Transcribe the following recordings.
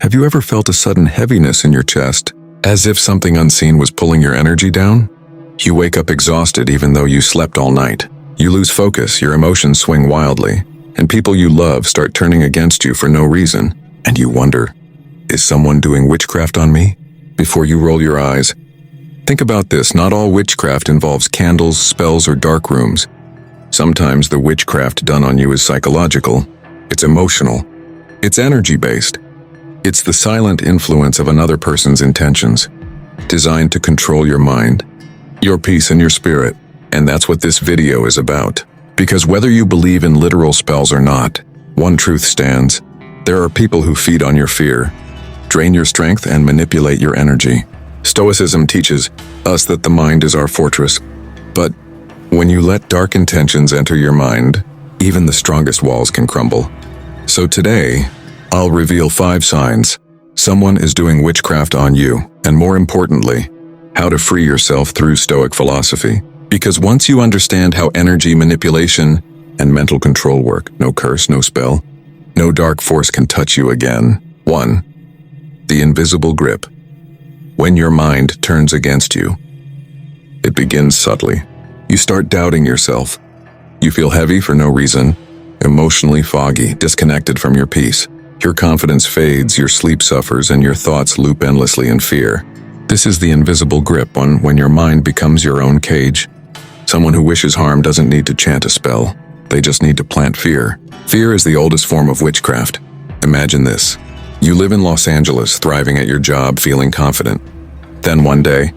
Have you ever felt a sudden heaviness in your chest, as if something unseen was pulling your energy down? You wake up exhausted even though you slept all night. You lose focus, your emotions swing wildly, and people you love start turning against you for no reason, and you wonder, is someone doing witchcraft on me? Before you roll your eyes, think about this: not all witchcraft involves candles, spells, or dark rooms. Sometimes the witchcraft done on you is psychological, it's emotional, it's energy-based. It's the silent influence of another person's intentions, designed to control your mind, your peace, and your spirit. And that's what this video is about. Because whether you believe in literal spells or not, one truth stands: there are people who feed on your fear, drain your strength, and manipulate your energy. Stoicism teaches us that the mind is our fortress. But when you let dark intentions enter your mind, even the strongest walls can crumble. So today, I'll reveal 5 signs someone is doing witchcraft on you, and more importantly, how to free yourself through Stoic philosophy. Because once you understand how energy manipulation and mental control work, no curse, no spell, no dark force can touch you again. 1. The invisible grip. When your mind turns against you, it begins subtly. You start doubting yourself. You feel heavy for no reason, emotionally foggy, disconnected from your peace. Your confidence fades, your sleep suffers, and your thoughts loop endlessly in fear. This is the invisible grip when your mind becomes your own cage. Someone who wishes harm doesn't need to chant a spell. They just need to plant fear. Fear is the oldest form of witchcraft. Imagine this. You live in Los Angeles, thriving at your job, feeling confident. Then one day,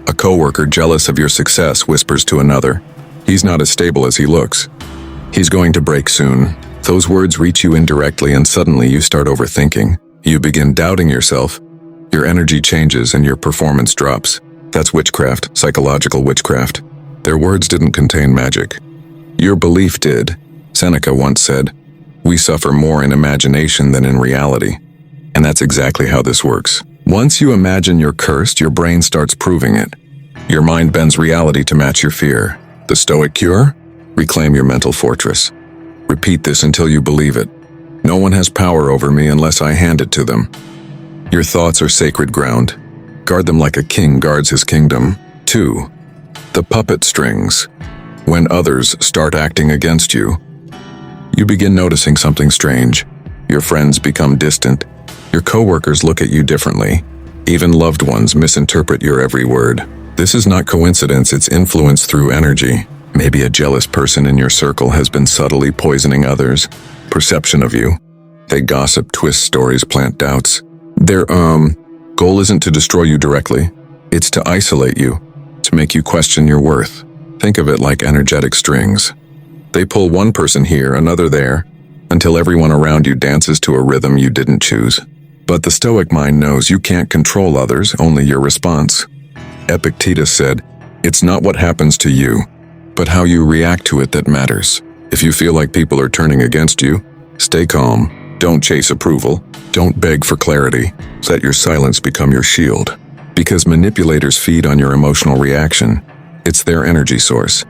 a coworker jealous of your success whispers to another, "He's not as stable as he looks. He's going to break soon." Those words reach you indirectly, and suddenly you start overthinking. You begin doubting yourself. Your energy changes and your performance drops. That's witchcraft, psychological witchcraft. Their words didn't contain magic. Your belief did. Seneca once said, "We suffer more in imagination than in reality." And that's exactly how this works. Once you imagine you're cursed, your brain starts proving it. Your mind bends reality to match your fear. The Stoic cure? Reclaim your mental fortress. Repeat this until you believe it. No one has power over me unless I hand it to them. Your thoughts are sacred ground. Guard them like a king guards his kingdom. 2. The puppet strings. When others start acting against you, you begin noticing something strange. Your friends become distant. Your coworkers look at you differently. Even loved ones misinterpret your every word. This is not coincidence, it's influence through energy. Maybe a jealous person in your circle has been subtly poisoning others' perception of you. They gossip, twist stories, plant doubts. Their goal isn't to destroy you directly. It's to isolate you, to make you question your worth. Think of it like energetic strings. They pull one person here, another there, until everyone around you dances to a rhythm you didn't choose. But the Stoic mind knows you can't control others, only your response. Epictetus said, "It's not what happens to you, but how you react to it that matters." If you feel like people are turning against you, stay calm. Don't chase approval. Don't beg for clarity. Let your silence become your shield. Because manipulators feed on your emotional reaction. It's their energy source.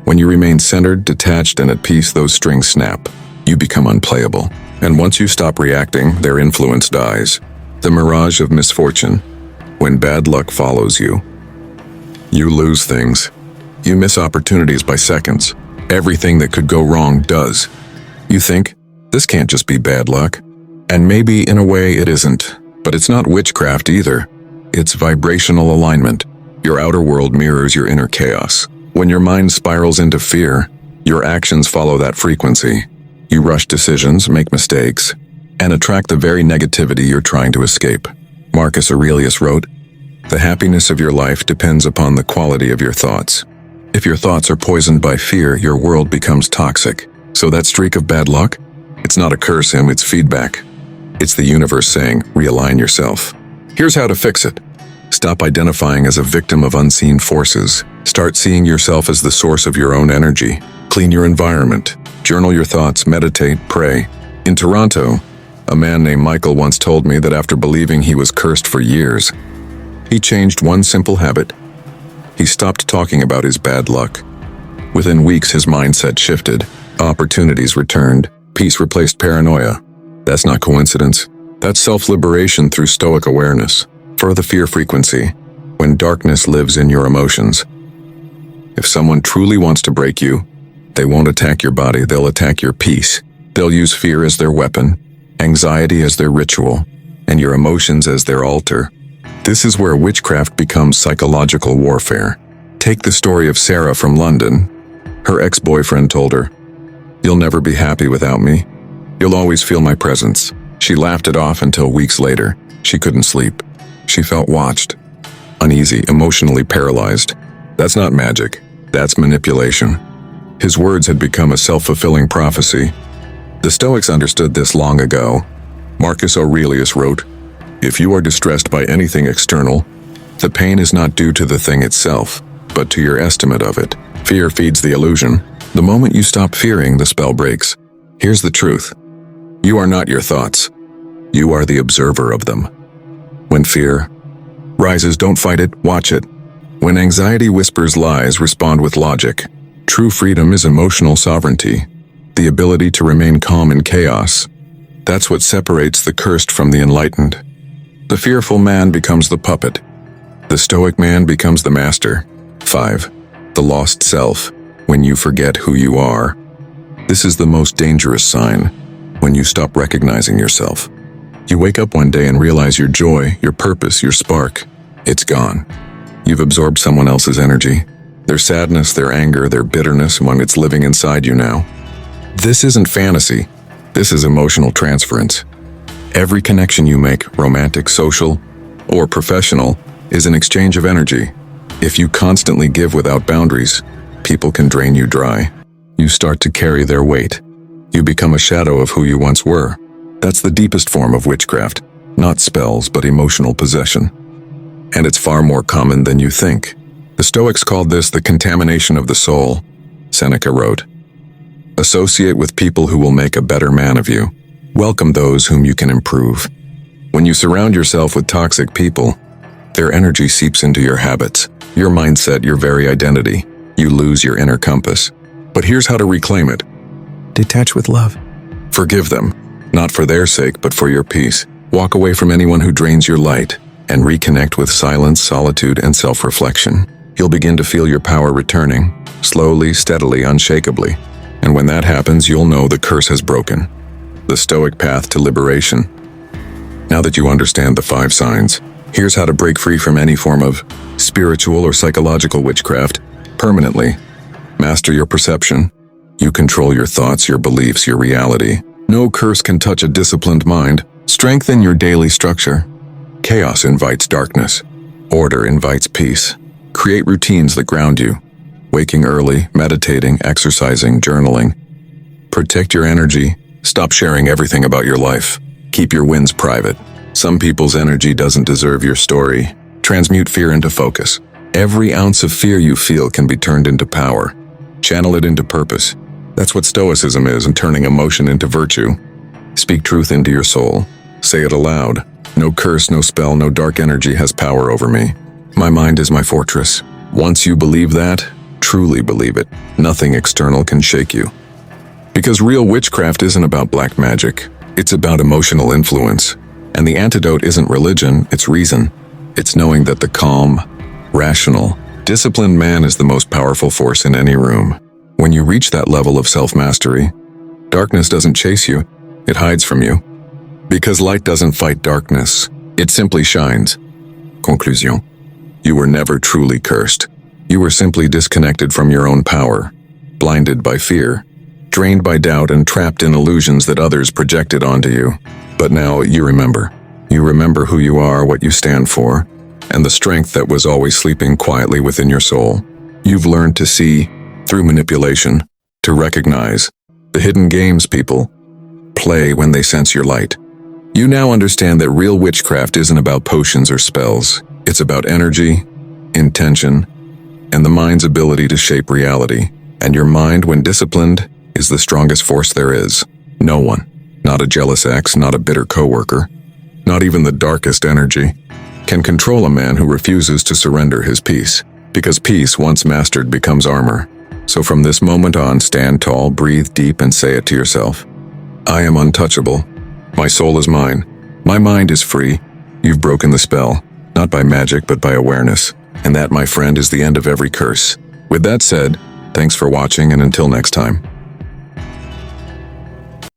When you remain centered, detached, and at peace, those strings snap. You become unplayable. And once you stop reacting, their influence dies. The mirage of misfortune. When bad luck follows you, you lose things. You miss opportunities by seconds. Everything that could go wrong does. You think, this can't just be bad luck. And maybe in a way it isn't. But it's not witchcraft either. It's vibrational alignment. Your outer world mirrors your inner chaos. When your mind spirals into fear, your actions follow that frequency. You rush decisions, make mistakes, and attract the very negativity you're trying to escape. Marcus Aurelius wrote, "The happiness of your life depends upon the quality of your thoughts." If your thoughts are poisoned by fear, your world becomes toxic. So that streak of bad luck? It's not a curse, it's feedback. It's the universe saying, realign yourself. Here's how to fix it. Stop identifying as a victim of unseen forces. Start seeing yourself as the source of your own energy. Clean your environment. Journal your thoughts, meditate, pray. In Toronto, a man named Michael once told me that after believing he was cursed for years, he changed one simple habit. He stopped talking about his bad luck. Within weeks, his mindset shifted. Opportunities returned. Peace replaced paranoia. That's not coincidence. That's self-liberation through Stoic awareness. For the fear frequency, when darkness lives in your emotions. If someone truly wants to break you, they won't attack your body, they'll attack your peace. They'll use fear as their weapon, anxiety as their ritual, and your emotions as their altar. This is where witchcraft becomes psychological warfare. Take the story of Sarah from London. Her ex-boyfriend told her, "You'll never be happy without me. You'll always feel my presence." She laughed it off until weeks later. She couldn't sleep. She felt watched, uneasy, emotionally paralyzed. That's not magic. That's manipulation. His words had become a self-fulfilling prophecy. The Stoics understood this long ago. Marcus Aurelius wrote, "If you are distressed by anything external, the pain is not due to the thing itself, but to your estimate of it. Fear feeds the illusion. The moment you stop fearing, the spell breaks." Here's the truth. You are not your thoughts. You are the observer of them. When fear rises, don't fight it, watch it. When anxiety whispers lies, respond with logic. True freedom is emotional sovereignty, the ability to remain calm in chaos. That's what separates the cursed from the enlightened. The fearful man becomes the puppet. The stoic man becomes the master. 5. The lost self, when you forget who you are. This is the most dangerous sign, when you stop recognizing yourself. You wake up one day and realize your joy, your purpose, your spark, it's gone. You've absorbed someone else's energy, their sadness, their anger, their bitterness when it's living inside you now. This isn't fantasy. This is emotional transference. Every connection you make, romantic, social, or professional, is an exchange of energy. If you constantly give without boundaries, people can drain you dry. You start to carry their weight. You become a shadow of who you once were. That's the deepest form of witchcraft, not spells, but emotional possession. And it's far more common than you think. The Stoics called this the contamination of the soul. Seneca wrote, "Associate with people who will make a better man of you. Welcome those whom you can improve." When you surround yourself with toxic people, their energy seeps into your habits, your mindset, your very identity. You lose your inner compass. But here's how to reclaim it. Detach with love. Forgive them, not for their sake, but for your peace. Walk away from anyone who drains your light, and reconnect with silence, solitude, and self-reflection. You'll begin to feel your power returning, slowly, steadily, unshakably. And when that happens, you'll know the curse has broken. The Stoic path to liberation. Now that you understand the 5 signs, here's how to break free from any form of spiritual or psychological witchcraft permanently. Master your perception. You control your thoughts, your beliefs, your reality. No curse can touch a disciplined mind. Strengthen your daily structure. Chaos invites darkness. Order invites peace. Create routines that ground you. Waking early, meditating, exercising, journaling. Protect your energy. Stop sharing everything about your life. Keep your wins private. Some people's energy doesn't deserve your story. Transmute fear into focus. Every ounce of fear you feel can be turned into power. Channel it into purpose. That's what Stoicism is, and turning emotion into virtue. Speak truth into your soul. Say it aloud. No curse, no spell, no dark energy has power over me. My mind is my fortress. Once you believe that, truly believe it, nothing external can shake you. Because real witchcraft isn't about black magic. It's about emotional influence. And the antidote isn't religion, it's reason. It's knowing that the calm, rational, disciplined man is the most powerful force in any room. When you reach that level of self-mastery, darkness doesn't chase you, it hides from you. Because light doesn't fight darkness, it simply shines. Conclusion. You were never truly cursed. You were simply disconnected from your own power, blinded by fear, drained by doubt, and trapped in illusions that others projected onto you. But now you remember. You remember who you are, what you stand for, and the strength that was always sleeping quietly within your soul. You've learned to see through manipulation, to recognize the hidden games people play when they sense your light. You now understand that real witchcraft isn't about potions or spells. It's about energy, intention, and the mind's ability to shape reality. And your mind, when disciplined, is the strongest force there is. No one, not a jealous ex, not a bitter coworker, not even the darkest energy, can control a man who refuses to surrender his peace. Because peace, once mastered, becomes armor. So from this moment on, stand tall, breathe deep, and say it to yourself. I am untouchable. My soul is mine. My mind is free. You've broken the spell, not by magic but by awareness. And that, my friend, is the end of every curse. With that said, thanks for watching, and until next time.